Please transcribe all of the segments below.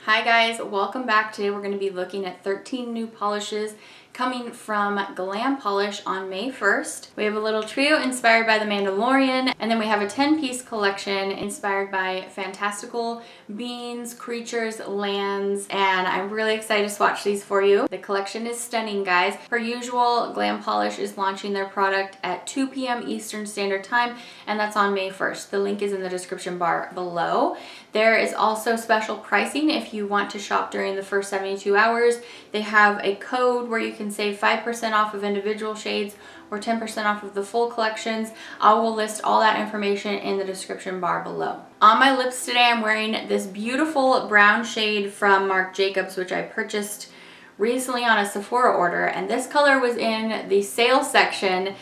Hi guys, welcome back. Today we're going to be looking at 13 new polishes coming from Glam Polish on May 1st. We have a little trio inspired by the Mandalorian, and then we have a 10-piece collection inspired by fantastical beings, creatures, lands, and I'm really excited to swatch these for you. The collection is stunning, guys. Per usual, Glam Polish is launching their product at 2 p.m. Eastern Standard Time, and that's on May 1st. The link is in the description bar below. There is also special pricing if you want to shop during the first 72 hours. They have a code where you can save 5% off of individual shades or 10% off of the full collections. I will list all that information in the description bar below. On my lips today, I'm wearing this beautiful brown shade from Marc Jacobs, which I purchased recently on a Sephora order, and this color was in the sale section.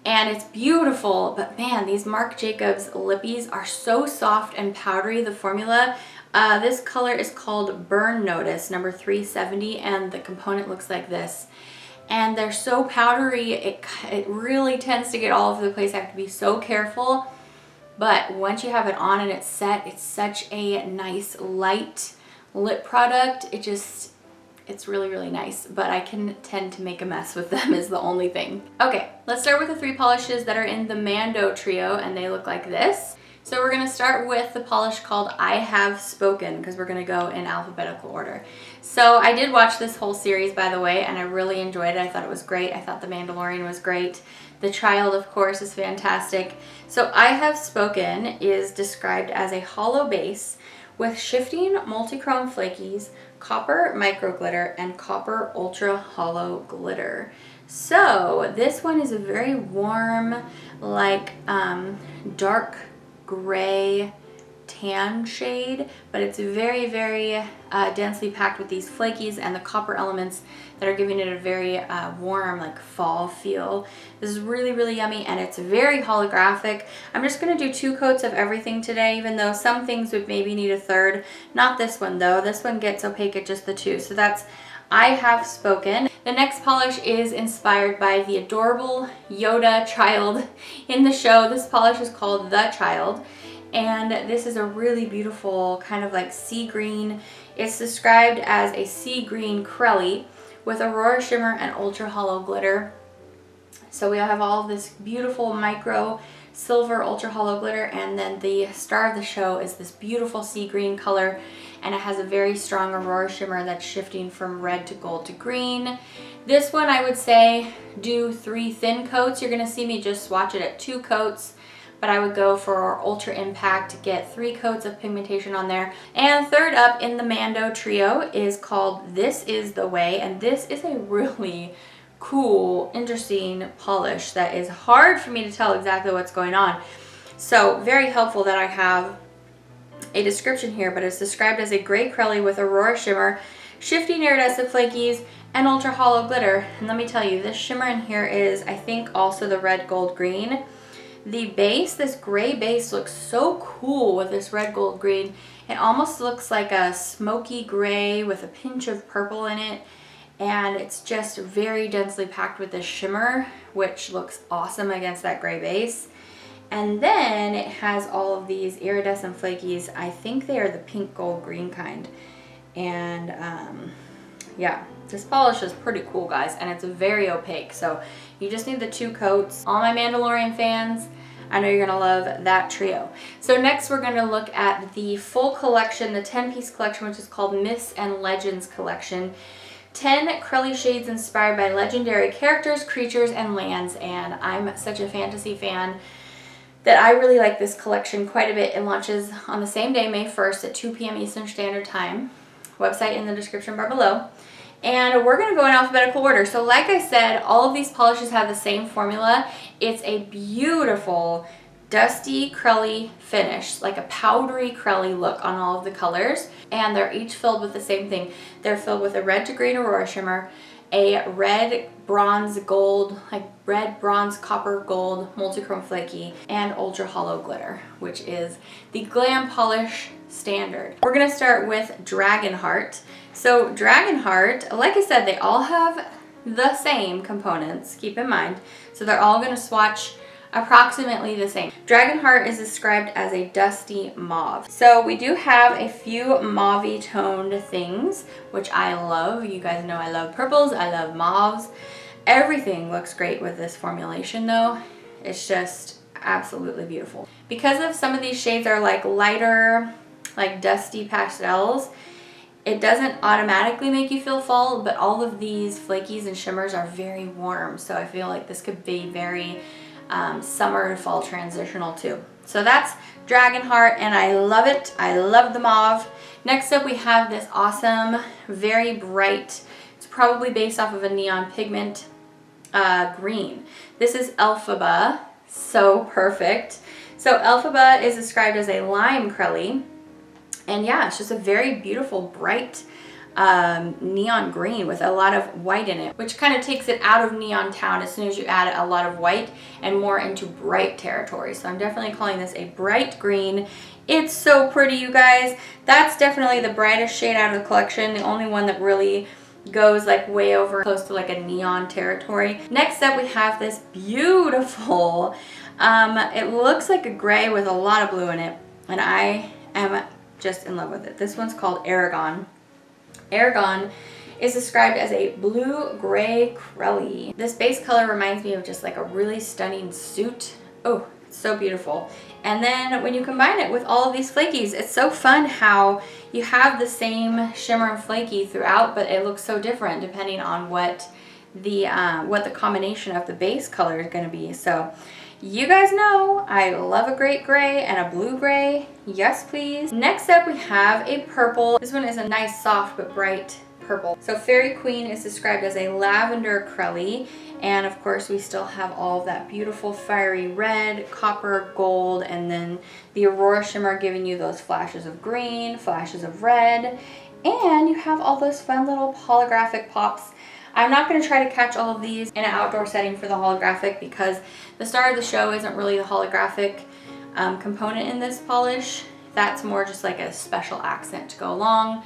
And it's beautiful, but man, these Marc Jacobs lippies are so soft and powdery, the formula. This color is called Burn Notice, number 370, and the component looks like this. And they're so powdery, it really tends to get all over the place. I have to be so careful. But once you have it on and it's set, it's such a nice light lip product. It's really, really nice, but I can tend to make a mess with them is the only thing. Okay, let's start with the three polishes that are in the Mando Trio, and they look like this. So we're gonna start with the polish called I Have Spoken, because we're gonna go in alphabetical order. So I did watch this whole series, by the way, and I really enjoyed it. I thought it was great. I thought the Mandalorian was great. The Child, of course, is fantastic. So I Have Spoken is described as a hollow base with shifting multichrome flakies, copper micro glitter, and copper ultra hollow glitter. So this one is a very warm, like dark gray tan shade, but it's very, very densely packed with these flakies and the copper elements that are giving it a very warm, like fall feel. This is really, really yummy, and it's very holographic. I'm just going to do 2 coats of everything today, even though some things would maybe need a third. Not this one though. This one gets opaque at just the 2. So that's I Have Spoken. The next polish is inspired by the adorable Yoda child in the show. This polish is called The Child, and this is a really beautiful kind of like sea green. It's described as a sea green Crelly with Aurora Shimmer and Ultra Hollow Glitter. So we have all of this beautiful micro silver ultra hollow glitter, and then the star of the show is this beautiful sea green color, and it has a very strong Aurora Shimmer that's shifting from red to gold to green. This one I would say do 3 thin coats. You're going to see me just swatch it at 2 coats, but I would go for Ultra Impact to get 3 coats of pigmentation on there. And third up in the Mando Trio is called This Is the Way, and this is a really cool, interesting polish that is hard for me to tell exactly what's going on. So very helpful that I have a description here, but it's described as a gray Crelly with Aurora Shimmer, shifting iridescent flakies, and ultra hollow glitter. And let me tell you, this shimmer in here is, I think, also the red, gold, green. The base, this gray base, looks so cool with this red, gold, green. It almost looks like a smoky gray with a pinch of purple in it. And it's just very densely packed with this shimmer, which looks awesome against that gray base. And then it has all of these iridescent flakies. I think they are the pink, gold, green kind. And yeah, this polish is pretty cool, guys, and it's very opaque. So you just need the 2 coats. All my Mandalorian fans, I know you're gonna love that trio. So next we're gonna look at the full collection, the 10-piece collection, which is called Myths and Legends collection. 10 Crelly shades inspired by legendary characters, creatures, and lands. And I'm such a fantasy fan that I really like this collection quite a bit. It launches on the same day, May 1st at 2 p.m. Eastern Standard Time. Website in the description bar below. And we're going to go in alphabetical order. So like I said, all of these polishes have the same formula. It's a beautiful dusty Crelly finish, like a powdery Crelly look on all of the colors, and they're each filled with the same thing. They're filled with a red to green Aurora Shimmer, a red bronze gold, like red bronze copper gold multichrome flaky, and ultra hollow glitter, which is the Glam Polish standard. We're gonna start with Dragonheart. So Dragonheart, like I said, they all have the same components, keep in mind. So they're all gonna swatch approximately the same. Dragonheart is described as a dusty mauve. So we do have a few mauve-y toned things, which I love. You guys know I love purples, I love mauves. Everything looks great with this formulation though. It's just absolutely beautiful. Because of some of these shades are like lighter, like dusty pastels, it doesn't automatically make you feel fall, but all of these flakies and shimmers are very warm. So I feel like this could be very summer and fall transitional too. So that's Dragonheart and I love it. I love the mauve. Next up we have this awesome, very bright, it's probably based off of a neon pigment green. This is Elphaba, so perfect. So Elphaba is described as a lime crelly. And yeah, it's just a very beautiful, bright neon green with a lot of white in it, which kind of takes it out of neon town as soon as you add a lot of white and more into bright territory. So I'm definitely calling this a bright green. It's so pretty, you guys. That's definitely the brightest shade out of the collection. The only one that really goes like way over close to like a neon territory. Next up we have this beautiful, it looks like a gray with a lot of blue in it, and I am just in love with it. This one's called Eragon. Eragon is described as a blue-gray crelly. This base color reminds me of just like a really stunning suit. Oh, it's so beautiful. And then when you combine it with all of these flakies, it's so fun how you have the same shimmer and flaky throughout, but it looks so different depending on what the combination of the base color is going to be. So you guys know I love a great gray and a blue gray. Yes, please. Next up we have a purple. This one is a nice soft but bright purple. So Fairy Queen is described as a lavender crelly. And of course we still have all of that beautiful fiery red, copper, gold, and then the Aurora shimmer giving you those flashes of green, flashes of red. And you have all those fun little holographic pops. I'm not going to try to catch all of these in an outdoor setting for the holographic because the star of the show isn't really the holographic component in this polish. That's more just like a special accent to go along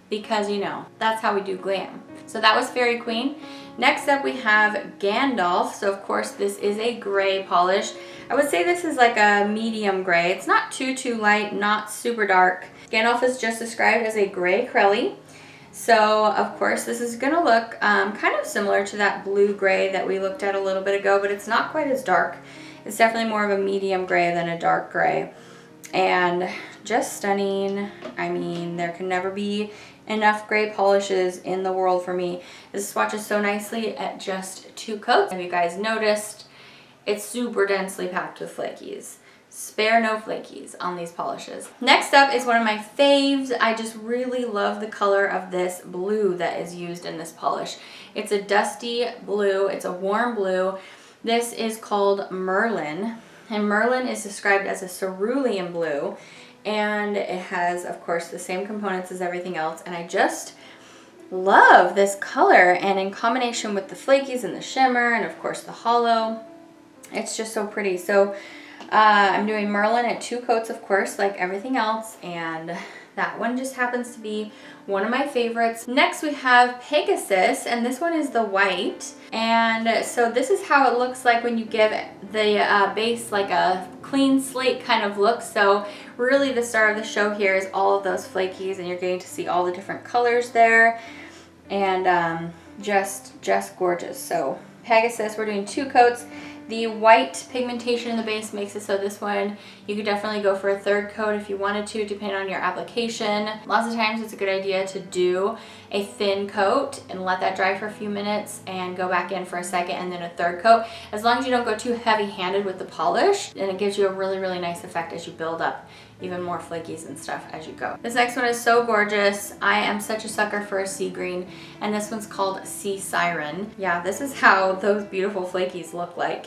because, you know, that's how we do glam. So that was Fairy Queen. Next up we have Gandalf. So of course this is a gray polish. I would say this is like a medium gray. It's not too light, not super dark. Gandalf is just described as a gray crelly. So of course this is going to look kind of similar to that blue gray that we looked at a little bit ago, but it's not quite as dark. It's definitely more of a medium gray than a dark gray. And just stunning. I mean, there can never be enough gray polishes in the world for me. This swatches so nicely at just 2 coats. Have you guys noticed? It's super densely packed with flakies. Spare no flakies on these polishes. Next up is one of my faves. I just really love the color of this blue that is used in this polish. It's a dusty blue. It's a warm blue. This is called Merlin. And Merlin is described as a cerulean blue. And it has, of course, the same components as everything else. And I just love this color. And in combination with the flakies and the shimmer and, of course, the hollow, it's just so pretty. So I'm doing Merlin at 2 coats, of course, like everything else, and that one just happens to be one of my favorites. Next we have Pegasus, and this one is the white, and so this is how it looks like when you give the base like a clean slate kind of look. So really the star of the show here is all of those flakies, and you're getting to see all the different colors there, and just gorgeous. So Pegasus, we're doing 2 coats. The white pigmentation in the base makes it so this one, you could definitely go for a 3rd coat if you wanted to, depending on your application. Lots of times it's a good idea to do a thin coat and let that dry for a few minutes and go back in for a 2nd and then a 3rd coat. As long as you don't go too heavy-handed with the polish, and it gives you a really, really nice effect as you build up even more flakies and stuff as you go. This next one is so gorgeous. I am such a sucker for a sea green, and this one's called Sea Siren. Yeah, this is how those beautiful flakies look like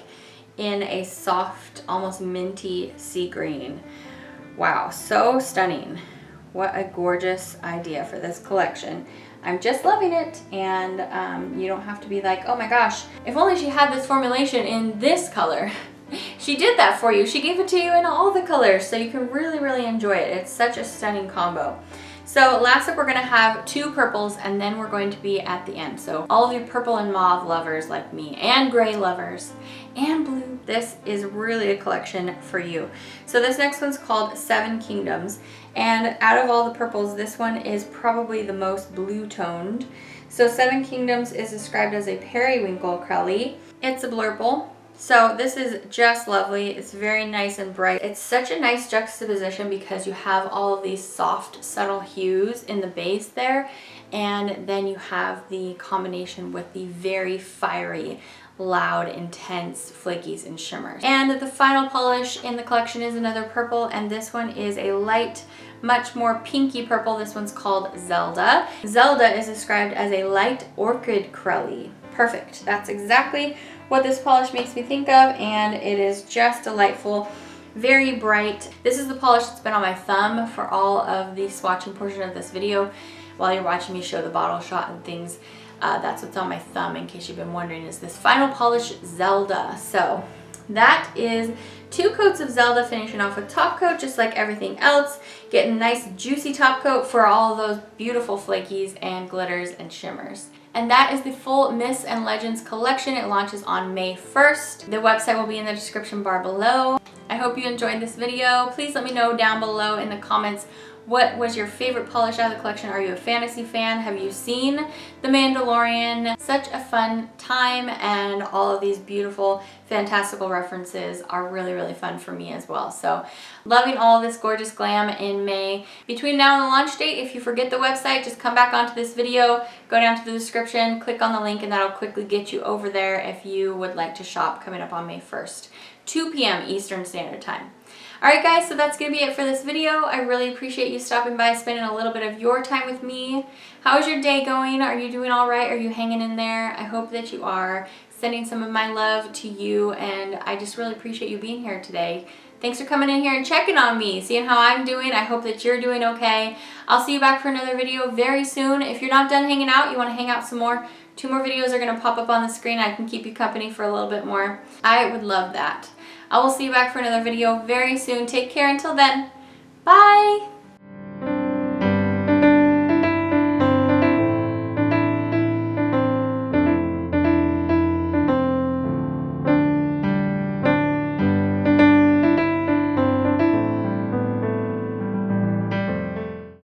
in a soft, almost minty sea green. Wow, so stunning. What a gorgeous idea for this collection. I'm just loving it, and you don't have to be like, oh my gosh, if only she had this formulation in this color. She did that for you. She gave it to you in all the colors, so you can really, really enjoy it. It's such a stunning combo. So last up we're going to have 2 purples and then we're going to be at the end. So all of you purple and mauve lovers like me and gray lovers and blue, this is really a collection for you. So this next one's called 7 Kingdoms, and out of all the purples this one is probably the most blue toned. So 7 Kingdoms is described as a periwinkle crowley. It's a blurple. So this is just lovely. It's very nice and bright. It's such a nice juxtaposition because you have all of these soft, subtle hues in the base there, and then you have the combination with the very fiery, loud, intense flakies and shimmers. And the final polish in the collection is another purple, and this one is a light, much more pinky purple. This one's called Zelda. Zelda is described as a light orchid crowley. Perfect. That's exactly what this polish makes me think of, and it is just delightful. Very bright. This is the polish that's been on my thumb for all of the swatching portion of this video. While you're watching me show the bottle shot and things, that's what's on my thumb, in case you've been wondering, is this final polish Zelda. So that is 2 coats of Zelda, finishing off with top coat just like everything else. Getting a nice juicy top coat for all of those beautiful flakies and glitters and shimmers. And that is the full Myths and Legends collection. It launches on May 1st. The website will be in the description bar below. I hope you enjoyed this video. Please let me know down below in the comments, what was your favorite polish out of the collection? Are you a fantasy fan? Have you seen The Mandalorian? Such a fun time, and all of these beautiful, fantastical references are really, really fun for me as well. So loving all of this gorgeous glam in May. Between now and the launch date, if you forget the website, just come back onto this video, go down to the description, click on the link, and that'll quickly get you over there if you would like to shop coming up on May 1st, 2 p.m. Eastern Standard Time. Alright guys, so that's going to be it for this video. I really appreciate you stopping by, spending a little bit of your time with me. How is your day going? Are you doing alright? Are you hanging in there? I hope that you are. Sending some of my love to you, and I just really appreciate you being here today. Thanks for coming in here and checking on me, seeing how I'm doing. I hope that you're doing okay. I'll see you back for another video very soon. If you're not done hanging out, you want to hang out some more, 2 more videos are going to pop up on the screen. I can keep you company for a little bit more. I would love that. I will see you back for another video very soon. Take care until then. Bye!